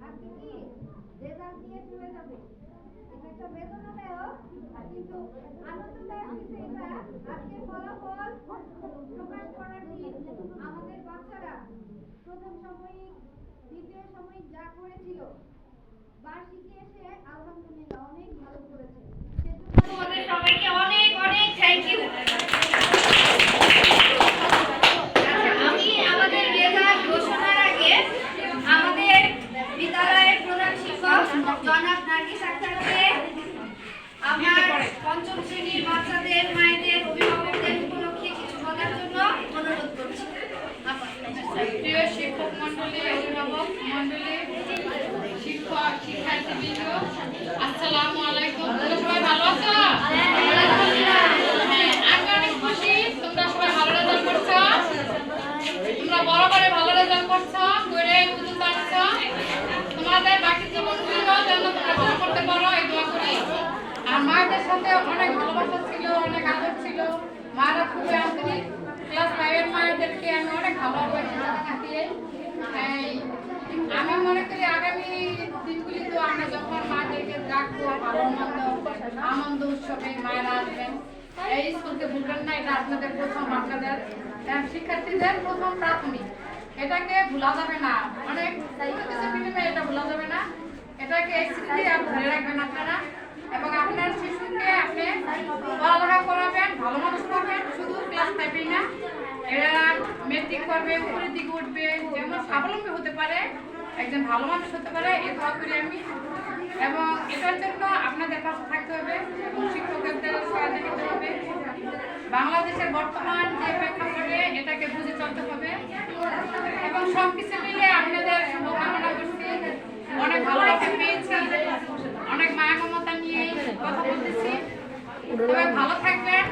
আজকে কি রেজাল্ট দিয়ে চলে যাবে, এটা একটা বেদনাদায়ক কিন্তু আনন্দদায়ক কিছু। এটা আজকে ফলাফল প্রকাশ করার দিন। আমাদের বাচ্চারা প্রথম সাময়িক দ্বিতীয় সাময়িক যা করেছিল বার্ষিকী এসে আলহামদুলিল্লাহ অনেক ভালো করেছে। সেজন্য তোমাদের সবাইকে অনেক অনেক থ্যাংক ইউ। আমি আমাদের রেজাল্ট ঘোষণার আগে আমাদের বিদ্যালয়ের প্রধান শিক্ষক জনাব নার্গিস আক্তারকে আমার পঞ্চম শ্রেণীর বাচ্চাদের মায়েদের অভিভাবকদের উপলক্ষে কিছু বলার জন্য অনুরোধ করছি। প্রিয় শিক্ষক মন্ডলী, অভিভাবক মন্ডলী, শিক্ষক শিক্ষার্থীবৃন্দ, আসসালামু আলাইকুম। তোমরা সবাই ভালো আছো? আমি অনেক খুশি তোমরা সবাই ভালো রেজাল্ট করছো। তোমরা বরাবরে ভালো রেজাল্ট করছো, করে পর্যন্ত আসছো। তোমাদের বাকি জীবনগুলো যেন তোমরা ভালো করতে পারো এই দোয়া করি। আর মায়েদের সাথে অনেক ভালোবাসা ছিল, অনেক আদর ছিল। মারা খুবই আন্তরিক। ক্লাস 5 এর মায়েদেরকে আমি অনেক ভালোবাসি। আমি মনে করি আগামী দিনগুলি তো আমরা যখন মাদেরকে রাখবো ভালো মন্দ আনন্দ উৎসবে মায়েরা আসবেন, এই স্কুলকে ভুলবেন না। এটা আপনাদের প্রথম, আপনাদের শিক্ষার্থীদের প্রথম প্রাথমিক, এটাকে ভোলা যাবে না। অনেক কিছু বিনিময়ে এটা ভোলা যাবে না। এটাকে স্মৃতি ধরে রাখবেন আপনারা এবং আপনার শিশুকে আপনি পড়ালেখা করাবেন, ভালো মানুষ করবেন। শুধু ক্লাস 5 না, এরা মেট্রিক করবে, উপরের দিকে উঠবে, যেমন স্বাবলম্বী হতে পারে, একজন ভালো মানুষ হতে পারে, এই দোয়া করি আমি। এবং এটার জন্য আপনাদের পাশে থাকতে হবে এবং শিক্ষকদের সহায়তা নিতে হবে। বাংলাদেশের বর্তমান যে প্রেক্ষাপটে এটাকে বুঝে চলতে হবে এবং সবকিছু মিলে আপনাদের শুভকামনা করছি। অনেক ভালোবাসা পেয়েছি, অনেক মায়া মমতা নিয়ে কথা বলতেছি। সবাই ভালো থাকবেন।